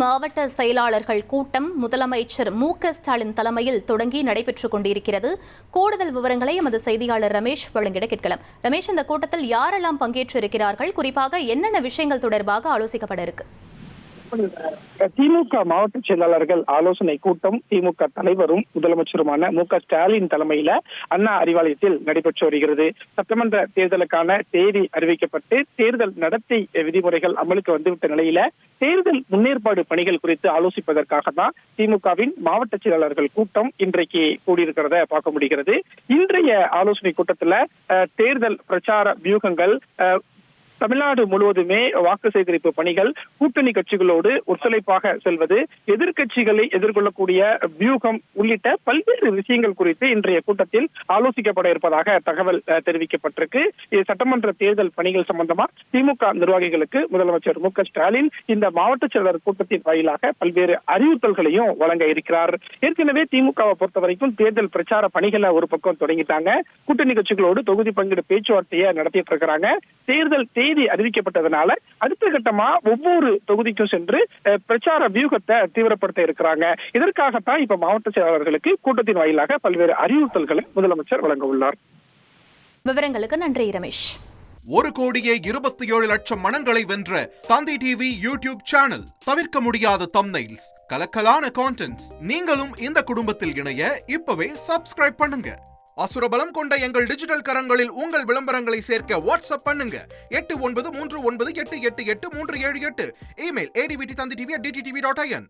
மாவட்ட செயலாளர்கள் கூட்டம் முதலமைச்சர் மு.க.ஸ்டாலின் தலைமையில் தொடங்கி நடைபெற்றுக் கொண்டிருக்கிறது. கூடுதல் விவரங்களை எமது செய்தியாளர் ரமேஷ் வழங்கிட கேட்கலாம். ரமேஷ், இந்த கூட்டத்தில் யாரெல்லாம் பங்கேற்றிருக்கிறார்கள்? குறிப்பாக என்னென்ன விஷயங்கள் தொடர்பாக ஆலோசிக்கப்பட இருக்கு? திமுக மாவட்ட செயலாளர்கள் ஆலோசனை கூட்டம் திமுக தலைவரும் முதலமைச்சருமான மு.க.ஸ்டாலின் தலைமையில அண்ணா அறிவாலயத்தில் நடைபெற்று வருகிறது. சட்டமன்ற தேர்தலுக்கான தேதி அறிவிக்கப்பட்டு தேர்தல் நடத்தை விதிமுறைகள் அமலுக்கு வந்துவிட்ட நிலையில தேர்தல் முன்னேற்பாடு பணிகள் குறித்து ஆலோசிப்பதற்காக தான் திமுகவின் மாவட்ட செயலாளர்கள் கூட்டம் இன்றைக்கு கூடியிருக்கிறத பார்க்க முடிகிறது. இன்றைய ஆலோசனை கூட்டத்துல தேர்தல் பிரச்சார வியூகங்கள், தமிழ்நாடு முழுவதுமே வாக்கு சேகரிப்பு பணிகள், கூட்டணி கட்சிகளோடு ஒத்துழைப்பாக செல்வது, எதிர்கட்சிகளை எதிர்கொள்ளக்கூடிய வியூகம் உள்ளிட்ட பல்வேறு விஷயங்கள் குறித்து இன்றைய கூட்டத்தில் ஆலோசிக்கப்பட இருப்பதாக தகவல் தெரிவிக்கப்பட்டிருக்கு. சட்டமன்ற தேர்தல் பணிகள் சம்பந்தமா திமுக நிர்வாகிகளுக்கு முதலமைச்சர் மு.க.ஸ்டாலின் இந்த மாவட்ட செயலர் கூட்டத்தின் வாயிலாக பல்வேறு அறிவுறுத்தல்களையும் வழங்க இருக்கிறார். ஏற்கனவே திமுகவை பொறுத்த வரைக்கும் தேர்தல் பிரச்சார பணிகளை ஒரு பக்கம் தொடங்கிட்டாங்க. கூட்டணி கட்சிகளோடு தொகுதி பங்கீடு பேச்சுவார்த்தையை நடத்திட்டு இருக்கிறாங்க. தேர்தல் தேதி அறிவிக்கப்பட்டதனால அடுத்த கட்டமா ஒவ்வொரு தொகுதிக்கும் சென்று பிரச்சார வியூகத்தை தீவிரப்படுத்த இருக்கிறாங்க. இதற்காகத்தான் இப்ப மாவட்ட செயலாளர்களுக்கு கூட்டத்தின் வாயிலாக பல்வேறு அறிவுறுத்தல்களை முதலமைச்சர் வழங்க உள்ளார். விவரங்களுக்கு நன்றி ரமேஷ். 1,27,00,000 மனங்களை வென்ற தந்தி டிவி யூடியூப் சேனல். தவிர்க்க முடியாத தம்ப்நெயில்ஸ், கலக்கலான கான்டென்ட்ஸ். நீங்களும் இந்த குடும்பத்தில் இணைய இப்பவே சப்ஸ்கிரைப் பண்ணுங்க. அசுரபலம் கொண்ட எங்கள் டிஜிட்டல் கரங்களில் உங்கள் விளம்பரங்களை சேர்க்க வாட்ஸ்அப் பண்ணுங்க. 8939888838. Email advtthanditv@dttv.in.